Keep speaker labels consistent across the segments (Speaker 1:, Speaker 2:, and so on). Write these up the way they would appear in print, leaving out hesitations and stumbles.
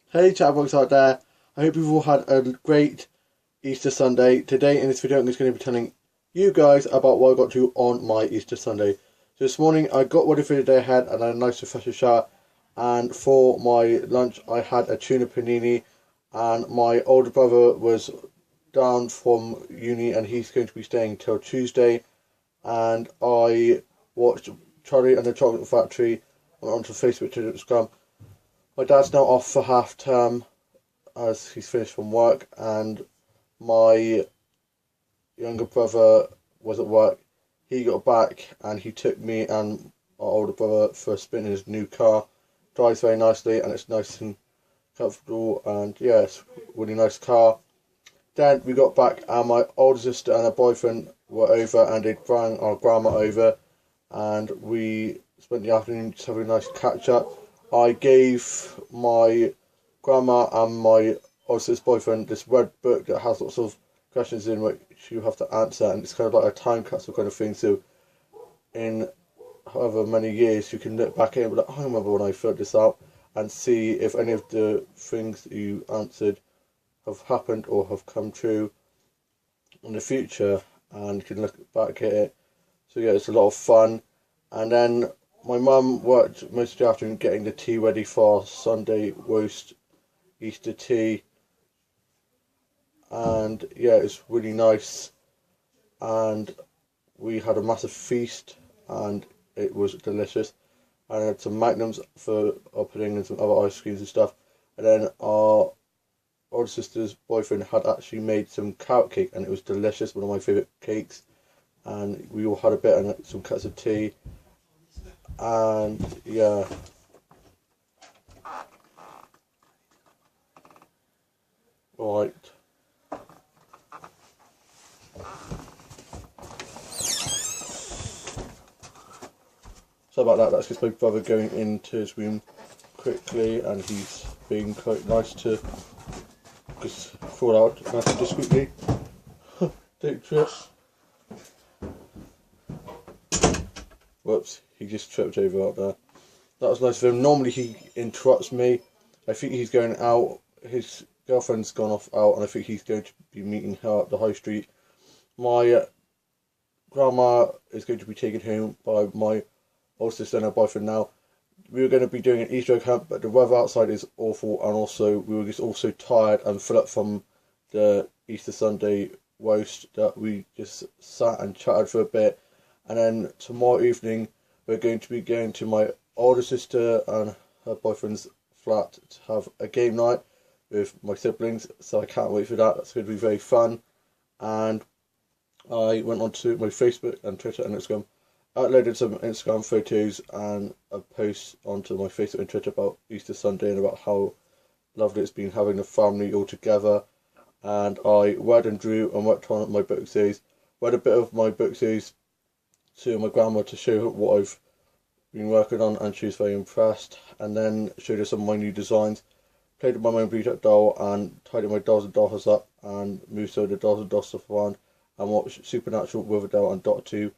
Speaker 1: Hey chatbox out there, I hope you've all had a great Easter Sunday. Today in this video I'm just going to be telling you guys about what I got to on my Easter Sunday. So this morning I got ready for the day ahead and I had a nice refreshing shower, and for my lunch I had a tuna panini, and my older brother was down from uni and he's going to be staying till Tuesday, and I watched Charlie and the Chocolate Factory onto Facebook to Instagram. My dad's now off for half term as he's finished from work, and my younger brother was at work. He got back and he took me and our older brother for a spin in his new car. Drives very nicely and it's nice and comfortable, and yeah, it's a really nice car. Then we got back and my older sister and her boyfriend were over and they brought our grandma over, and we spent the afternoon just having a nice catch up. I gave my grandma and my older sister's boyfriend this red book that has lots of questions in which you have to answer, and it's kind of like a time capsule kind of thing. So in however many years you can look back at it and be like, I remember when I filled this out, and see if any of the things that you answered have happened or have come true in the future, and you can look back at it. So yeah, it's a lot of fun. And then my mum worked most of the afternoon getting the tea ready for Sunday roast Easter tea, and yeah, it's really nice. And we had a massive feast, and it was delicious. And I had some magnums for our pudding and some other ice creams and stuff. And then our older sister's boyfriend had actually made some carrot cake, and it was delicious, one of my favourite cakes. And we all had a bit and some cups of tea. And yeah, right. So about that, that's just my brother going into his room quickly, and he's being quite nice to just crawl out nice and discreetly. Take trips. Whoops, he just tripped over out there. That was nice of him. Normally he interrupts me. I think he's going out. His girlfriend's gone off out, and I think he's going to be meeting her at the high street. My grandma is going to be taken home by my older sister and her boyfriend now. We were going to be doing an Easter egg hunt, but the weather outside is awful, and also we were just also tired and full up from the Easter Sunday roast that we just sat and chatted for a bit. And then tomorrow evening we're going to be going to my older sister and her boyfriend's flat to have a game night with my siblings, so I can't wait for that. That's going to be very fun. And I went onto my Facebook and Twitter and Instagram, uploaded some Instagram photos and a post onto my Facebook and Twitter about Easter Sunday and about how lovely it's been having the family all together. And I read and drew and worked on my book series. Read a bit of my book series to my grandma to show her what I've been working on, and she was very impressed. And then showed her some of my new designs. Played with my own bleed up doll and tidied my dolls and dollhouse up and moved some of the dolls and doll stuff around, and watched Supernatural, Riverdale and Doctor 2,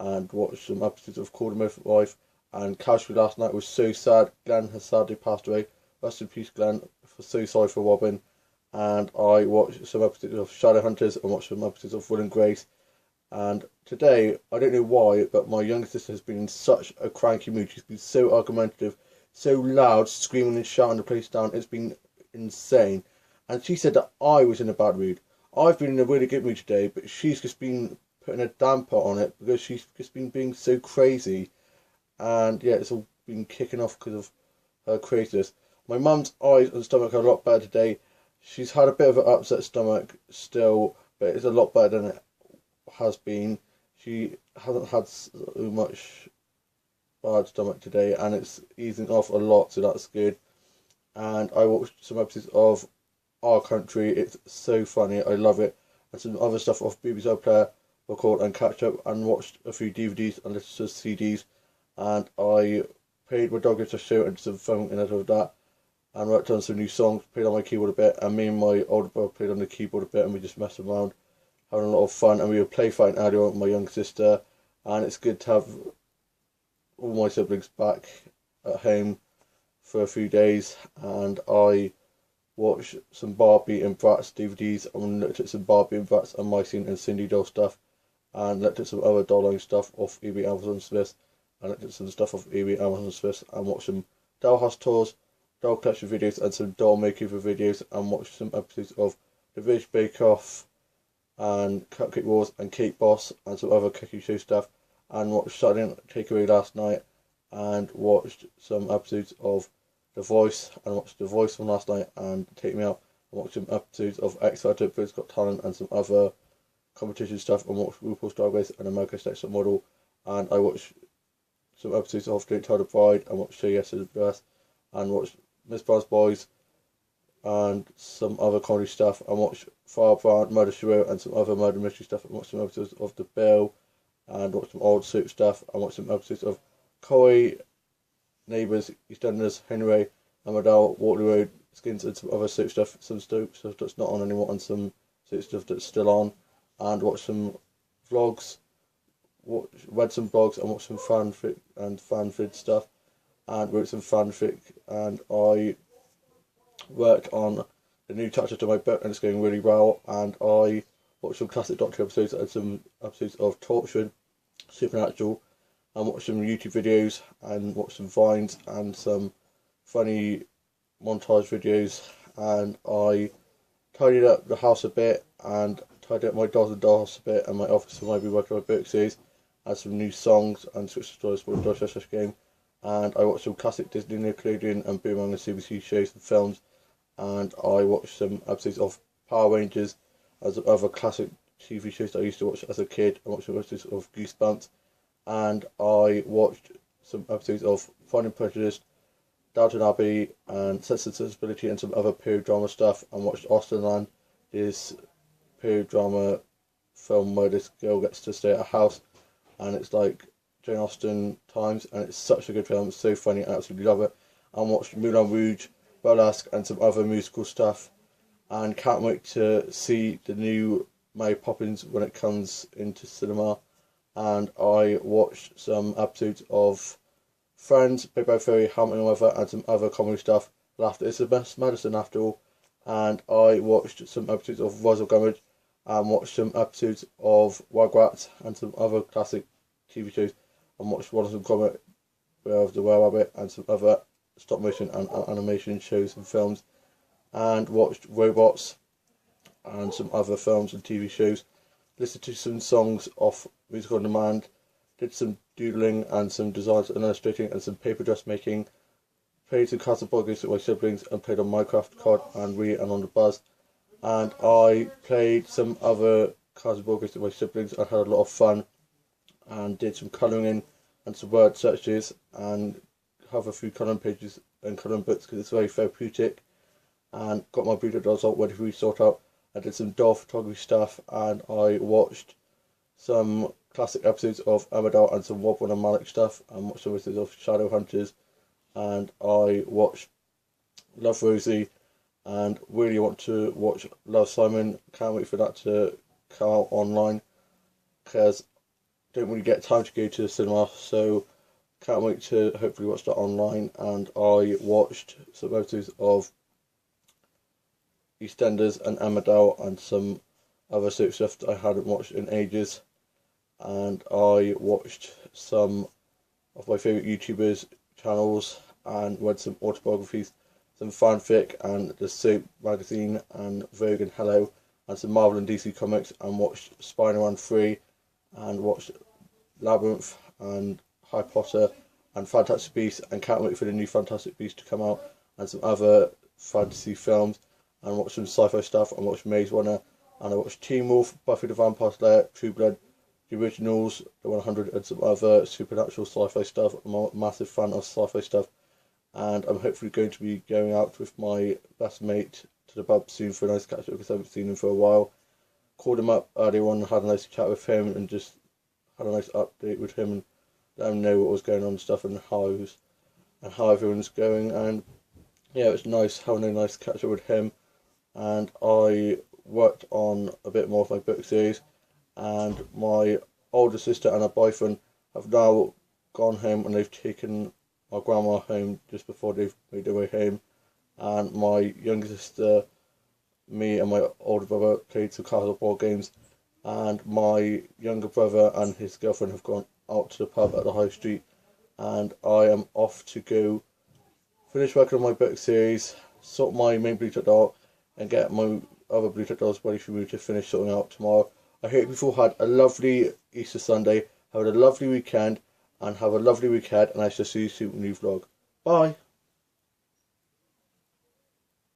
Speaker 1: and watched some episodes of Call My Wife. And casually last night was so sad. Glenn has sadly passed away. Rest in peace, Glenn. So sorry for Robin. And I watched some episodes of Shadowhunters and watched some episodes of Will and Grace. And today, I don't know why, but my younger sister has been in such a cranky mood. She's been so argumentative, so loud, screaming and shouting the place down. It's been insane. And she said that I was in a bad mood. I've been in a really good mood today, but she's just been putting a damper on it because she's just been being so crazy. And yeah, it's all been kicking off because of her craziness. My mum's eyes and stomach are a lot better today. She's had a bit of an upset stomach still, but it's a lot better than it has been. She hasn't had so much bad stomach today, and it's easing off a lot, so that's good. And I watched some episodes of Our Country. It's so funny, I love it. And some other stuff off BBC iPlayer, record and catch up, and watched a few DVDs and listened to CDs. And I paid my dog to show and some film in of that, and worked on some new songs, played on my keyboard a bit, and me and my older brother played on the keyboard a bit, and we just messed around, having a lot of fun. And we were play fighting earlier with my young sister, and it's good to have all my siblings back at home for a few days. And I watched some Barbie and Bratz DVDs, and looked at some Barbie and Bratz and My Scene and Cindy doll stuff, and looked at some other doll line stuff off eBay, Amazon, Smith, and looked at some stuff off eBay, Amazon, Smith, and watched some doll house tours, doll collection videos, and some doll makeover videos, and watched some episodes of The Village Bake Off and Cupcake Wars and Cake Boss and some other cookie show stuff, and watched Saturday Night Takeaway last night, and watched some episodes of The Voice, and watched The Voice from last night and Take Me Out, and watched some episodes of X Factor, Britain's Got Talent, and some other competition stuff, and watched RuPaul's Drag Race and America's Next Top Model, and I watched some episodes of Don't Tell the Bride, and watched Say Yes to the Dress, and watched Miss Brown's Boys, and some other comedy stuff, and watched Farrah Brown, Murder She Wrote, and some other murder mystery stuff, and watched some episodes of The Bill, and watched some old soap stuff, and watched some episodes of Corey, Neighbours, EastEnders, Henry, Amadal, Waterloo Road, Skins, and some other soap stuff, some soap stuff that's not on anymore, and some soap stuff that's still on, and watched some vlogs, read some blogs, and watched some fanfic and fanfic stuff, and wrote some fanfic, and I work on the new chapter to my book, and it's going really well, and I watched some classic Doctor episodes and some episodes of Torchwood, Supernatural, and watched some YouTube videos, and watched some Vines, and some funny montage videos, and I tidied up the house a bit, and tidied up my dolls and dollhouse a bit, and my office, and I'll be working on my book series, and some new songs, and switched to the Dorset game, and I watched some classic Disney, Nickelodeon, and Boomerang and CBC shows and films, and I watched some episodes of Power Rangers, as other classic TV shows that I used to watch as a kid. I watched some episodes of Goosebumps, and I watched some episodes of Pride and Prejudice, Downton Abbey, and Sense and Sensibility, and some other period drama stuff, and watched Austenland, this period drama film where this girl gets to stay at a house, and it's like Jane Austen times, and it's such a good film. It's so funny, I absolutely love it. And watched Moulin Rouge, Burlesque, and some other musical stuff, and can't wait to see the new Mary Poppins when it comes into cinema. And I watched some episodes of Friends, Big Bang Theory, How I Met Your Mother, and some other comedy stuff. Laughter is the best medicine after all. And I watched some episodes of Roswell Gummidge, and watched some episodes of Rugrats and some other classic TV shows, and watched Wallace and Gromit, Where the Were Rabbit, and some other stop motion and animation shows and films, and watched Robots and some other films and TV shows, listened to some songs off Music on Demand, did some doodling and some designs and illustrating and some paper dressmaking, played some Castlevania with my siblings, and played on Minecraft, COD, and Wii, and on the Buzz, and I played some other Castlevania with my siblings and had a lot of fun, and did some colouring in and some word searches, and have a few colouring pages and colouring books because it's very therapeutic, and got my Buddha dolls out ready for sort out. I did some doll photography stuff, and I watched some classic episodes of Amadal and some Wobbwan and Malik stuff, and watched some episodes of Shadowhunters, and I watched Love Rosie, and really want to watch Love Simon. Can't wait for that to come out online because I don't really get time to go to the cinema, so can't wait to hopefully watch that online. And I watched some episodes of EastEnders and Emmerdale and some other soap stuff that I hadn't watched in ages. And I watched some of my favourite YouTubers' channels and read some autobiographies, some fanfic, and the Soap magazine, and Vogue and Hello, and some Marvel and DC comics, and watched Spider-Man 3, and watched Labyrinth, and Harry Potter, and Fantastic Beasts, and can't wait for the new Fantastic Beasts to come out, and some other fantasy films, and watched some sci-fi stuff, and watched Maze Runner, and I watched Teen Wolf, Buffy the Vampire Slayer, True Blood, the originals, the 100, and some other supernatural sci-fi stuff. I'm a massive fan of sci-fi stuff, and I'm hopefully going to be going out with my best mate to the pub soon for a nice catch-up because I haven't seen him for a while. Called him up earlier on, had a nice chat with him, and just had a nice update with him, and let him know what was going on and stuff, and how everyone's going. And yeah, it was nice having a nice catch-up with him. And I worked on a bit more of my book series, and my older sister and her boyfriend have now gone home, and they've taken my grandma home just before they've made their way home, and my younger sister, me and my older brother played some casual board games, and my younger brother and his girlfriend have gone out to the pub at the high street, and I am off to go finish working on my book series, sort my main Blue Tick out, and get my other Blue Tick dolls ready for me to finish sorting out tomorrow. I hope you've all had a lovely Easter Sunday, have a lovely weekend, and have a lovely weekend, and I shall see you soon in a new vlog. Bye!